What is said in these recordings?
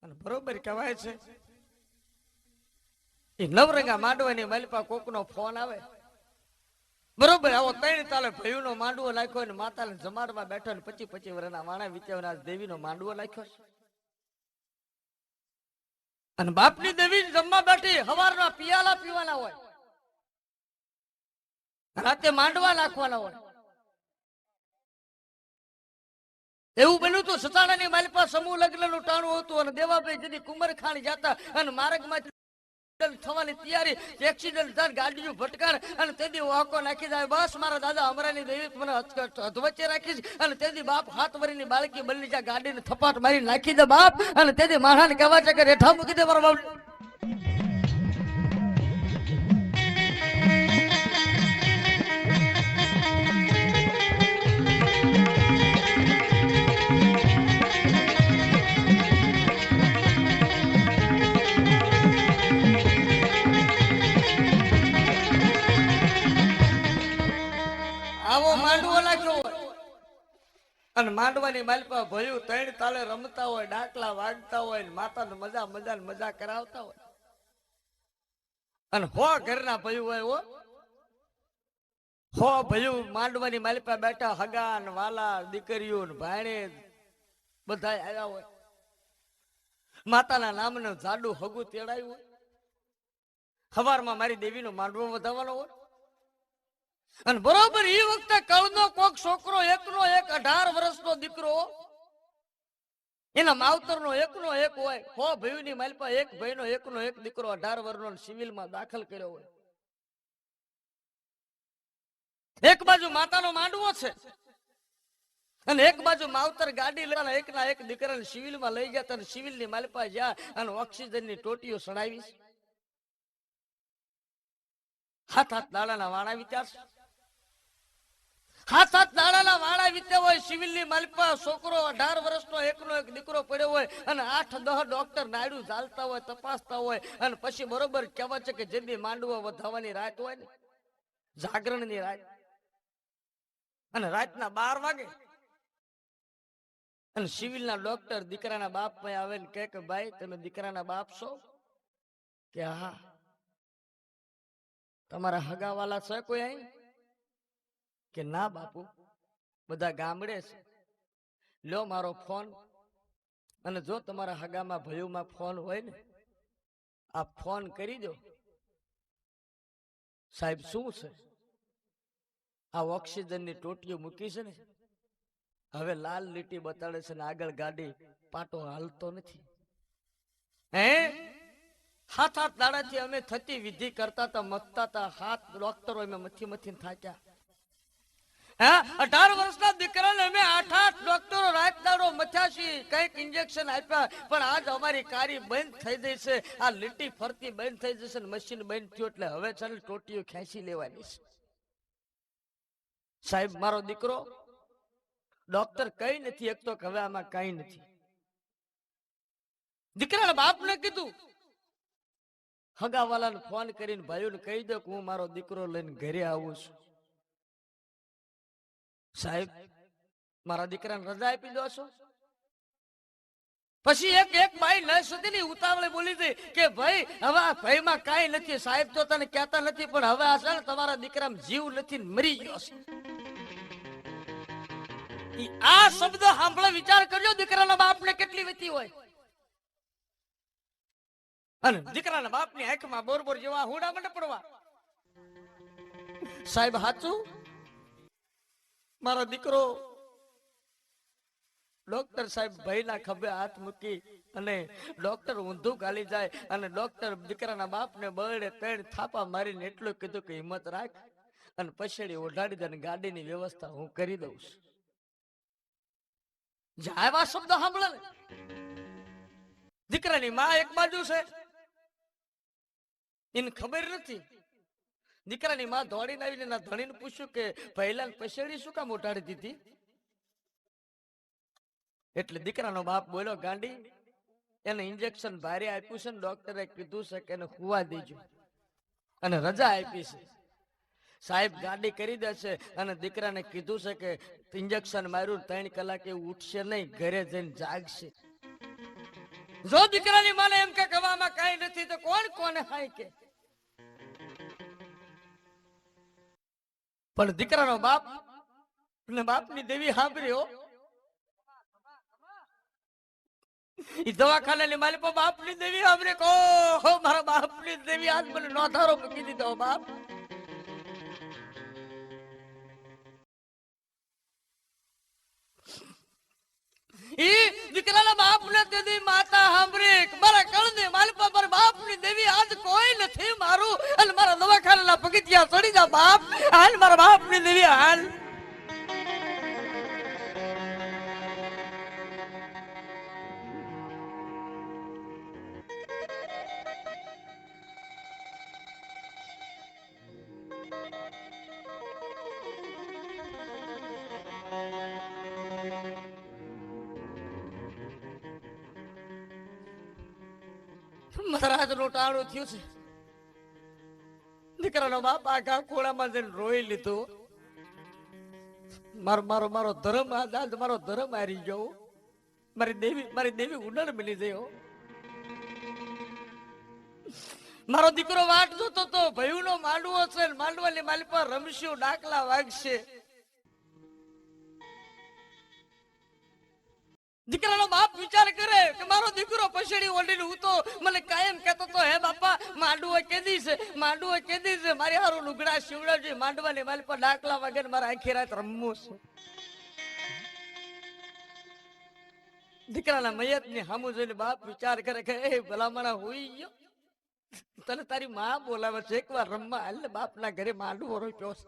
અને બરોબર કહેવાય છે એ નવરંગા માંડવાની માલિપા કોકનો ફોન આવે, બરોબર આવો 3 તાલે ભયુનો માંડવો નાખ્યો ને માતાને જમાડવા બેઠો ને 25 વર્ષના વાણા વિચારના દેવીનો માંડવો નાખ્યો છે. અને બાપની દેવી જમવા બેઠી, હવારના પિયાલા પીવાના હોય, રાતે માંડવા નાખવાના હોય. એવું બન્યું હતું સતાણાની માલિપા સમૂહ લગ્નનું ટાણું હતું અને દેવાભાઈ જદી કુંમરખાણ જતા અને માર્ગમાં થવાની તૈયારી, એક્સિડન્ટ થાય, ગાડીઓ ભટકાણ અને તેદી વાકો નાખી જાય. બસ મારા દાદા અમરાની દેવી મને અધવચ્ચે રાખી અને તેદી બાપ 7 વર્ષની બાળકી બની જાય, ગાડીને થપાટ મારી નાખી દે બાપ. અને તેદી માણાને કહેવા છે કે રેઠા મૂકી દે મારા બાપ. આવો માંડવો નાખ્યો હોય અને માંડવાની માલિપા ભયું 3 તાલે રમતા હોય, ડાકલા વાગતા હોય, માતાને મજા કરાવતા હોય. અને ઘરના ભયું હોય, ભયું માંડવાની માલિપા બેઠા, હગાન વાલા દીકરીઓ ભાણે બધા આવ્યા હોય. માતાના નામનું જાડું હગું તેડાયું હોય. સવારમાં મારી દેવીનો માંડવો વધાવવાનો હોય. અને બરોબર એ વખતે કળનો કોક છોકરો એકનો એક 18 વર્ષનો દીકરો, એના માવતરનો એકનો એક હોય. ભયુની માલિપા એક ભાઈનો એકનો એક દીકરો 18 વર્ષનો સિવિલમાં દાખલ કર્યો હોય. એક બાજુ માતાનો માંડવો છે અને એક બાજુ માવતર ગાડી લેવાના એકના એક દીકરાને સિવિલમાં લઈ ગયા અને સિવિલની માલિપા જ્યાં અને ઓક્સિજનની ટોટીઓ સડાવી. 7 દાડાના વાણા વિચાર, 7 દાડાના વાણા વીત્યા હોય. સિવિલની માલિપા છોકરો 18 વર્ષનો એકનો એક દીકરો પડ્યો હોય અને 8-10 ડોક્ટર નાયડું ચાલતા હોય, તપાસતા હોય. અને પછી બરોબર કહેવાય છે કે જેદી માંડવો વધાવવાની રાત હોય ને, જાગરણની રાત, અને રાતના 12 વાગે અને સિવિલના ડોક્ટર દીકરાના બાપ પાસે આવે ને કહે કે ભાઈ તમે દીકરાના બાપ છો? કે હા. તમારા હગાવાલા છે કોઈ અહીં? કે ના બાપુ, બધા ગામડે છે. લ્યો મારો ફોન, અને જો તમારા હગામાં ભયુમાં ફોન હોય ને, આ ફોન કરી દો. સાહેબ શું છે? આ ઓક્સિજનની ટોટીઓ મૂકી છે ને, હવે લાલ લીટી બતાડે છે ને આગળ ગાડી પાટો હાલતો નથી. 7 દાડાથી અમે થતી વિધિ કરતા હતા, મથતા હતા. 7 ડોક્ટરો અમે મથી થાક્યા. 18 વર્ષના દીકરાને અમે 8 ડોક્ટરો રાત દાડો મથ્યા છીએ, કઈક ઇન્જેક્શન આપ્યા, પણ આજ અમારી કારી બંધ થઈ ગઈ છે. આ લીટી ફરતી બંધ થઈ જશે ને મશીન બંધ થયું એટલે હવે છે ને ટોટીઓ ખેંચી લેવાની છે. સાહેબ મારો દીકરો ડોક્ટર કઈ નથી એક તો હવે આમાં કઈ નથી. દીકરાના બાપને કીધું, હગાવાલાને ફોન કરીને ભાઈઓને કહી દો કે હું મારો દીકરો લઈને ઘરે આવું છું. સાહેબ મારા દીકરાને રજા આપી દો છો? પછી એક બાઈ ન સુધીની ઉતાવળે બોલી હતી કે ભાઈ હવે આ ભાઈમાં કાંઈ નથી. સાહેબ તો તને કહેતા નથી પણ હવે આ છે ને તમારા દીકરામાં જીવ નથી, મરી ગયો છે. આ શબ્દ સાંભળે વિચાર કરજો દીકરાના બાપને કેટલી વીતી હોય. અને દીકરાના બાપની આંખમાં બોરબોર જેવા હુડા મને પડવા. સાહેબ સાચું? મારો દીકરો ડોક્ટર સાહેબ ભાઈના ખભે હાથ મૂકી અને ડોક્ટર ઊંધું ગાલી જાય અને ડોક્ટર દીકરાના બાપને બળે 3 થાપા મારીને એટલું કીધું કે હિંમત રાખ અને પછેડી ઓઢાડી દે અને ગાડીની વ્યવસ્થા હું કરી દઉં છું. આવા શબ્દ સાંભળે ને, દીકરાની માં એક બાજુ છે, એને ખબર નથી. દીકરાની માં દોડીને આવીને એના ધણીને પૂછ્યું કે પહેલા પછેડી શું કામ ઓઢાડી દીધી? એટલે દીકરાનો બાપ બોલ્યો, ગાંડી એને ઇન્જેક્શન ભારે આપ્યું છે ને ડોક્ટરે કીધું છે કે એને હુવા દેજો અને રજા આપી છે. સાહેબ ગાડી કરી દેશે અને દીકરાને કીધું છે કે ઇન્જેક્શન માર્યું 3 કલાકે ઉઠશે નહીં, ઘરે જઈને જાગશે. જો દીકરાની માને એમ કે કવામાં કઈ નથી તો કોણ કોને હાય કે? પણ દીકરાનો બાપ અને બાપની દેવી સાંભળ્યો. ઈ દવાખાનાની માલી પર બાપની દેવી સાંભળે કો મારા બાપની દેવી આજ મને નોધારો મૂકી દીધો બાપ. ઈ દીકરાના બાપને દેવી માતા સાંભળે મારા કળને માલી પર મારા બાપની દેવી આજ કોઈ નથી મારું અને મારા દવાખાનાના પગથિયા ચડી જા બાપ હાલ મારા બાપની દેવી હાલ. મહારાજ નું ટાણું થયું છે. દીકરાનો બાપ આખા ખોળામાં જઈને રોઈ લીધું. મારો મારો મારો ધર્મ આજ મારો ધર્મ હારી ગયો. મારી દેવી ઉડણ બની ગયો. મારો દીકરો વાટ જોતો તો ભયું નો માંડવો છે માંડવાની માલી પર રમશ્યું ડાકલા વાગશે. દીકરાનો બાપ વિચાર કરે કે મારો દીકરો પછડી ઓઢીને હું તો મને કાયમ કહેતો તો હે બાપા માંડવો કેદી છે માંડવો કેદી છે મારી હારું લુગડા શિવડાવજે માંડવાની માલી પર ડાકલા વગર મારે આખી રાત રમવું છે. દીકરાના મયત ની સામું જોઈને બાપ વિચાર કરે કે એ ભલામણા હોઈ ગયો તને તારી માં બોલાવે છે એકવાર રમવા હાલ બાપ ના ઘરે માંડવો રોપ્યો છે.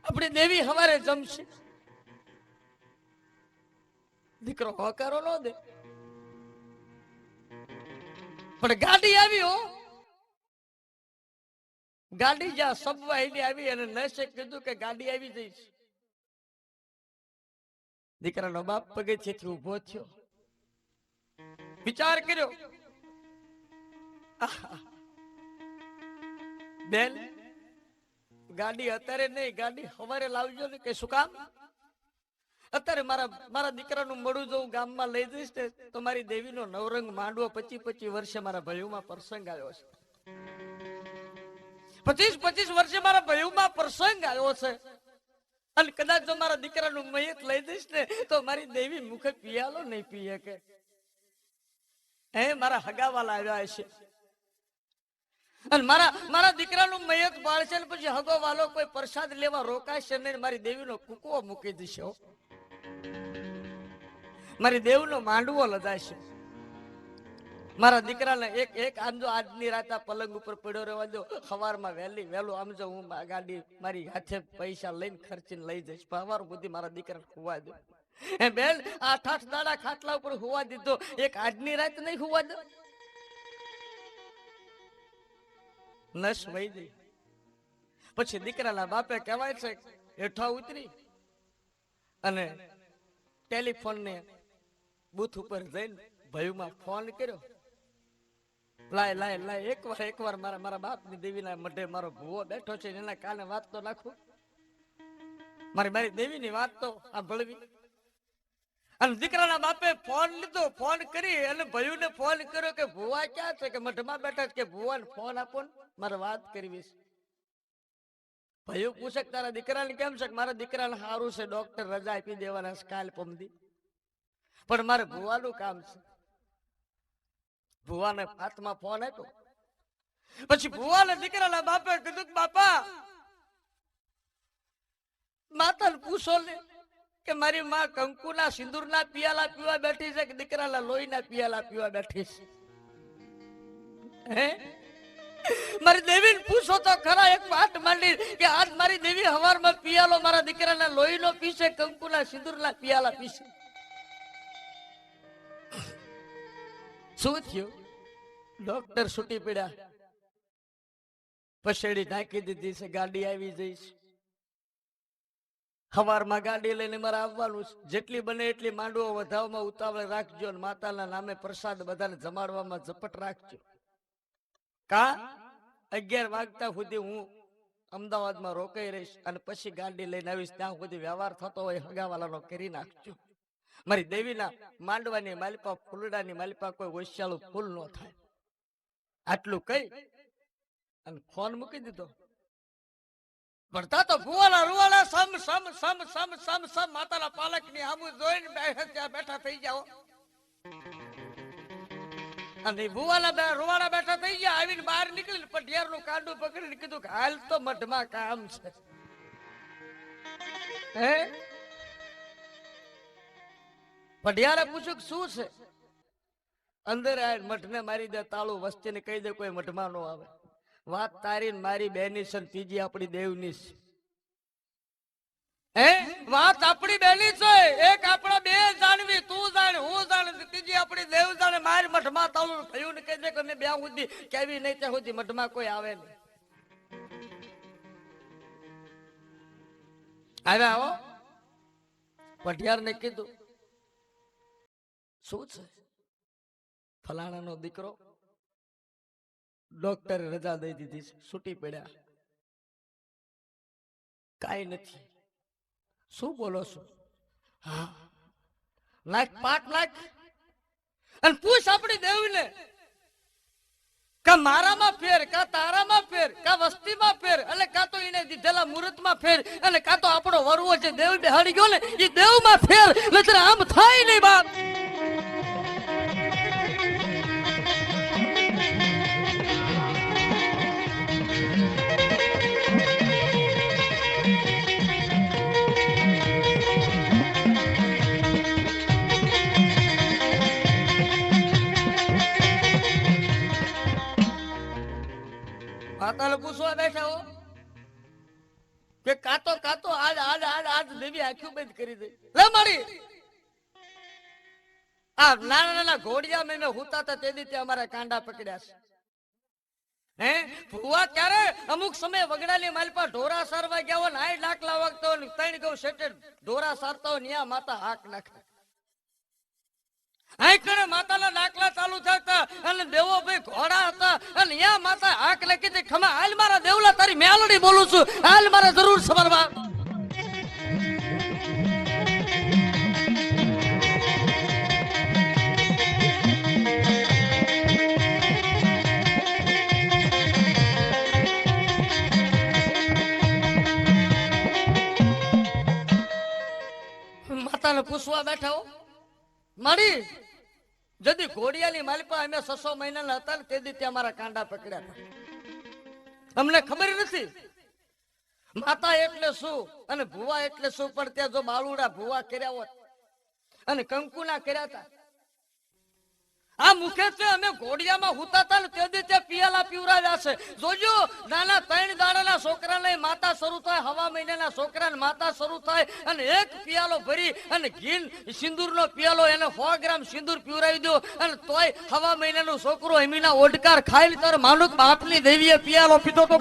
આપણી દેવી હવારે જમશે. દીકરો હોકારો નો દે પણ ગાડી આવી હો. ગાડી જ્યાં સબવાહિની આવી અને નશે કીધું કે ગાડી આવી જઈશ. દીકરાનો બાપ પગથિયેથી ઉભો થયો. વિચાર કર્યો બેન ગાડી અત્યારે નહીં ગાડી સવારે લાવજો ને કે શું કામ? અત્યારે મારા દીકરાનું મળું જો ગામમાં લઈ જઈશ ને તો મારી દેવીનો નવરંગ માંડવો 25 વર્ષે મારા ભયુમાં પ્રસંગ આવ્યો છે. 25 વર્ષે મારા ભયુમાં પ્રસંગ આવ્યો છે અને કદાચ જો મારા દીકરાનું મયત લઈ જઈશ ને તો મારી દેવી મુખે પિયાલો નહીં પીએ કે હે મારા હગાવાલા આવ્યા છે અને મારા દીકરાનું મયત બાળશે ને પછી હગો વાલો કોઈ પ્રસાદ લેવા રોકાશે નહીં. મારી દેવીનો કુકવો મૂકી દેશે. મારી દેવનો માંડવો લદાશે. મારા દીકરાને એક આમ જો આજની રાત આ પલંગ ઉપર પડ્યો રહેવા દો. સવારમાં વહેલું આમ જો હું ગાડી મારી હાથે પૈસા લઈને ખર્ચીને લઈ જઈશ. સવાર સુધી મારા દીકરાને ખુવા દો. બેન 8 દાડા ખાટલા ઉપર હોવા દીધો. એક આજની રાત નહીં હોવા દો. નસ વહી ગઈ. પછી દીકરાના બાપે કહેવાય છે હેઠા ઉતરી અને ટેલિફોન ને બૂથ ઉપર જઈને ભયુમાં ફોન કર્યો. લાય એકવાર મારા બાપની દેવીના મઢે મારો ભૂવો બેઠો છે એના કાને વાત તો નાખું. મારી દેવીની વાત તો આ ભળવી. અને દીકરાના બાપે ફોન લીધો. ફોન કરી અને ભયુને ફોન કર્યો કે ભૂવા ક્યાં છે કે મઢમાં બેઠા છે કે ભૂવાને ફોન આપો ને મારે વાત કરવી છે. ભયું પૂછે તારા દીકરાને કેમ છે? મારા દીકરાને સારું છે ડોક્ટર રજા આપી દેવાના કાલ પમદી પણ મારે ભૂવાનું કામ છે. ભૂવાને હાથમાં ફોન આપ્યો. પછી ભૂવાને દીકરાના બાપે કીધું કે બાપા માતાને પૂછો ને કે મારી માં કંકુના સિંદૂરના પિયાલા પીવા બેઠી છે કે દીકરાના લોહીના પિયાલા પીવા બેઠી છે? હે મારી દેવીને પૂછો તો ખરા એક વાત માંડી કે આજ મારી દેવી હવારમાં પિયાલો મારા દીકરાના લોહીનો પીશે કંકુના સિંદૂરના પિયાલા પીશે. શું થયું? ડોક્ટર છૂટી પડ્યા. પછેડી ઢાંકી દીધી છે. ગાડી આવી જઈશ. સવારમાં ગાડી લઈને મારે આવવાનું છે. જેટલી બને એટલી માંડવો વધાવવામાં ઉતાવળ રાખજો અને માતાના નામે પ્રસાદ બધાને જમાડવામાં ઝપટ રાખજો. કા 11 વાગતા સુધી હું અમદાવાદમાં રોકાઈ રહીશ અને પછી ગાડી લઈને આવીશ. ત્યાં સુધી વ્યવહાર થતો હોય હગાવાલાનો કરી નાખજો. મારી દેવીના માંડવાની માલિપા, ફૂલડાની માલિપા કોઈ વૈશાળું ફૂલ ન થાય. આટલું કહી અને ફોન મૂકી દીધો. ભરતા તો ભુવાલા રૂવાલા સમ સમ સમ સમ સમ સમ માતાના પાલકની આમું જોઈને ત્યાં બેઠા થઈ જાઓ. અને ભુવાલા રૂવાલા બેઠા થઈ ગયા. આવીને બહાર નીકળીને પઢિયારનું કાંડું પકડીને કીધું કે હાલ તો મઠમાં કામ છે. હે પઢિયારે પૂછ્યું કે શું છે? અંદર આવીને મઠને મારી દે તાળું, વસ્તીને કહી દે કોઈ મઠમાં નો આવે. વાત તારી મારી બેની છે, ત્રીજી આપણી દેવની છે. હે વાત આપણી બેની છે. એક આપણા બે જાણવી, તું જાણ હું જાણ, ત્રીજી આપણી દેવ જાણે. મારી મઠમાં તાળું થયું ને કહી દે કે અમે બે સુધી કેવી નહીં ત્યાં સુધી મઠમાં કોઈ આવે નહીં. આવ્યા આવો પઢિયાર ને કીધું શું છે? ફલાણાનો દીકરો ડોક્ટરે રજા દઈ દીધી છે, છૂટી પડ્યા. કાઈ નથી. શું બોલો છો? હા નાખ પાટ નાખ અને પૂછ આપણી દેવને કા મારામાં ફેર, કા તારામાં ફેર, કા વસ્તીમાં ફેર, એટલે કા તો એને દીધેલા મુહૂર્તમાં ફેર, અને કા તો આપણો વરવો જે દેવ બેહાડી ગયો ને એ દેવમાં ફેર. નહીતર આમ થાય નહીં બાપ. માતાને પૂછવા બેઠા હો કે કાતો કાતો આજ આજ આજ આજ દેવી આંખો બંધ કરી દે. લે મારી આ નાના નાના ઘોડિયા મેં હુતા હતા તે દીતે અમારા કાંડા પકડ્યા છે. હે ભુવા ક્યારે અમુક સમય વગડાની માલપા ઢોરા સારવા ગયા હોય ને આઈ ડાકલા વાગતા હોય, 3 ગૌ સેટે ઢોરા સારતા હોય, ન્યા માતા હાક નાખે. આંકડે માતાના ડાકલા ચાલુ થતા અને દેવો ભાઈ ઘોડા હતા અને યા માતા હાક લખી હતી, ખમા હાલ મારા દેવલા તારી મેલડી બોલું છું, હાલ મારે જરૂર સવારવા. માતાને પૂછવા બેઠા હો મારી જદી ઘોડિયાની માલિપા અમે 600 મહિનાના હતા ને તે દી અમારા કાંડા પકડ્યા હતા. અમને ખબર નથી માતા એટલે શું અને ભુવા એટલે શું, પણ ત્યાં જો બાળુડા ભુવા કર્યા હોત અને કંકુના કર્યા હતા. આ મુખે છે અમે ઘોડિયામાં હુતા હતા ને તે દી તે પિયાલા પીવરાવ્યા છે. જોજો નાના 3 દાડાના છોકરાને માતા શરૂ થાય, હવા મહિનાના છોકરાને માતા શરૂ થાય અને એક પિયાલો ભરી અને ઘી સિંદૂરનો પિયાલો એને 100 ગ્રામ સિંદૂર પીવરાવી દો અને તોય હવા મહિનાનું છોકરો એમીના ઓડકાર ખાઈ તાર માનુક બાપની દેવીએ પિયાલો પીધો તો.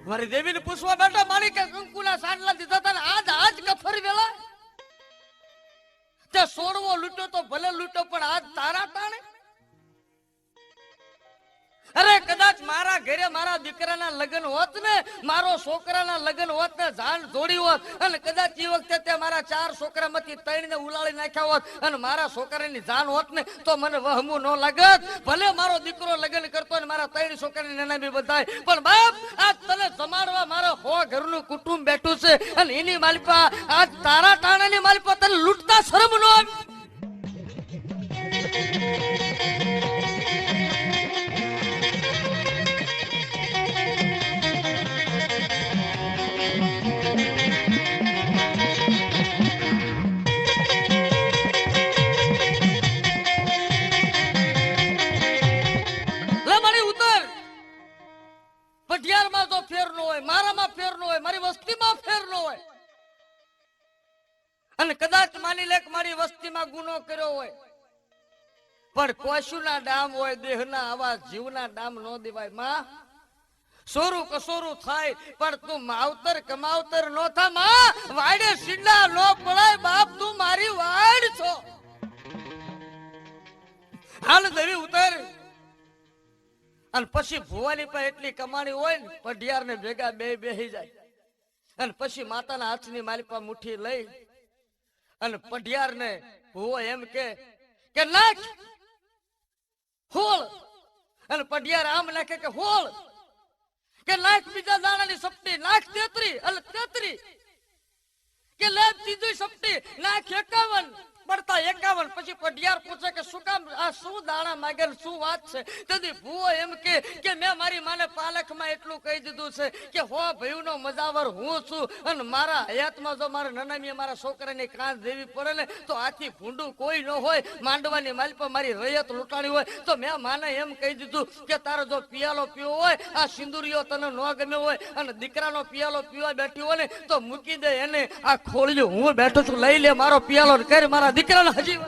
મારી દેવીને પૂછવા બેઠા મારી કે કંકુના સાંડલા દીધા હતા ને આજ કફર વેલા તે સોડવો લૂટો તો ભલે લૂટો પણ આજ તારા ટાણે. અરે કદાચ મારા ઘરે મારા દીકરાના લગ્ન હોત ને, મારો છોકરાના લગ્ન હોત ને, જાન જોડી હોત અને કદાચ એ વખતે તે મારા 4 છોકરામાંથી 3 ને ઉલાળી નાખ્યા હોત અને મારા છોકરાની જાન હોત ને તો મને વહમું ન લાગત. ભલે મારો દીકરો લગ્ન કરતો ને મારા 3 છોકરાની નાના બધાય, પણ બાપ આજ તને જમાડવા મારા 100 ઘરનું કુટુંબ બેઠું છે અને એની માલિપા આજ તારા ટાણાની માલિપા તને લૂંટતા શરમ ન આવી. પઢિયારમાં તો ફેર ન હોય, મારામાં ફેર ન હોય, મારી વસ્તીમાં ફેર ન હોય અને કદાચ માની લે કે મારી વસ્તીમાં ગુનો કર્યો હોય પણ કોશુના ડામ હોય, દેહના આવા જીવના ડામ ન દેવાય. માં સોરું કસોરું થાય પણ તું માવતર કમાવતર નો થા માં, વાડે સીડા નો પડાય બાપ, તું મારી વાડ છો. હાલ દેવી ઉતાર. અને પછી ભુવાની પર એટલી કમાણી હોય ને, પઢિયાર ને ભેગા બે બેહી જાય. અને પછી માતાના હાથની માલિપા મુઠ્ઠી લઈ અને પઢિયાર ને ભુવો એમ કે નાખ હોળ. અને પઢિયાર આમ નાખે કે હોળ, કે નાખ બીજા દાણાની સપટી, નાખ 33, એટલે 33, કે લે ત્રીજી સપટી, નાખ 51, પડતા 51. પછી પઢિયાર પૂછે કે શું કામ આ શું દાણા માંગે, શું વાત છે? તેથી ભૂવો એમ કે મેં મારી માને પાલખમાં એટલું કહી દીધું છે કે હો ભયુનો મજાવર હું છું, અને મારા હયાતમાં જો મારા નનામીએ મારા છોકરાની કાંસ દેવી પડે ને તો આથી ભૂંડું કોઈ ન હોય, માંડવાની માલ પર મારી રૈયત લૂંટાણી હોય તો મેં માને એમ કહી દીધું કે તારો જો પિયાલો પીવો હોય, આ સિંદુરીઓ તને ન ગમ્યો હોય અને દીકરાનો પિયાલો પીવા બેઠી હોય ને તો મૂકી દે એને. આ ખોળ્યું હું બેઠો છું, લઈ લે મારો પિયાલો કરી મારા દીકરાને હજી.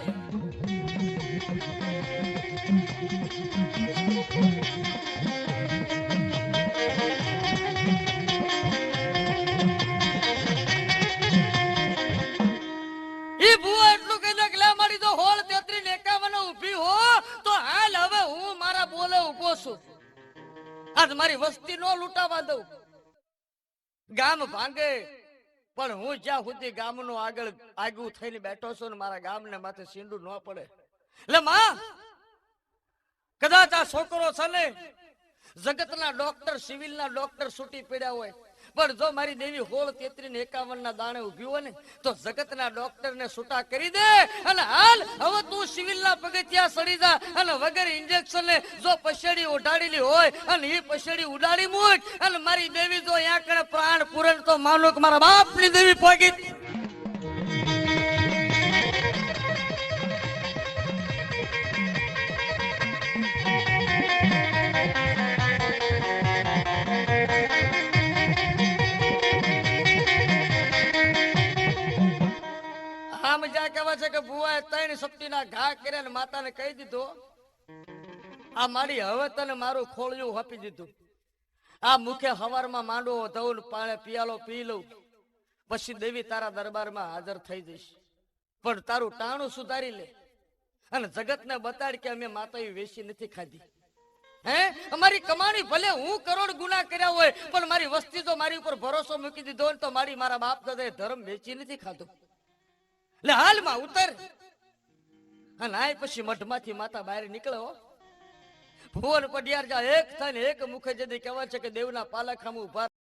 ઈ ભૂવો એટલું કહી દે કે લે મારી જો હોળ 33 ને 51 ઊભી હો તો હાલ હવે હું મારા બોલે ઊભો છું. આજ મારી વસ્તી નો લૂંટાવા દઉં. ગામ ભાંગે પણ હું જ્યાં સુધી ગામનો આગળ થઈને બેઠો છું ને મારા ગામને માથે સીંડું ન પડે. એટલે માં કદાચ આ છોકરો છે ને જગતના ડોક્ટર, સિવિલના ડોક્ટર છૂટી પડ્યા હોય, પણ જો મારી દેવી હોળ 33 ને 51 ના દાણે ઉભી હોય ને તો જગતના ડોક્ટર ને છૂટા કરી દે. અને હાલ હવે તું સિવિલના પગથિયા સડી જા અને વગર ઇન્જેક્શન ને જો પછેડી ઉડાડેલી હોય અને એ પછેડી ઉડાડી મૂક અને મારી દેવી જો અહીંયા કણે પ્રાણ પૂરણ તો માનો કે મારા બાપની દેવી પોગી. આમ જ્યાં કહેવાય છે કે ભુવાએ 3 સપટીના ઘા કર્યા ને માતાને કહી દીધો આ મારી હવે તને મારું ખોળિયું આપી દીધું. આ મુખે હવારમાં માંડવો ધોઉં, પાણે પિયાલો પી લઉં, પછી દેવી તારા દરબારમાં હાજર થઈ જઈશ. પણ તારું ટાણું સુધારી લે અને જગતને બતાડ કે અમે માતા વેચી નથી ખાધી. હે અમારી કમાણી ભલે હું કરોડ ગુના કર્યા હોય પણ મારી વસ્તી તો મારી ઉપર ભરોસો મૂકી દીધો ને તો મારા બાપ દાદાએ ધર્મ વેચી નથી ખાધો. એટલે હાલમાં ઉતર. અને આ પછી મઠમાંથી માતા બહાર નીકળ્યો. ભુવન પઢિયાર જા એક થાય ને એક મુખે જદી કહેવાય છે કે દેવના પાલખામાં ઉભા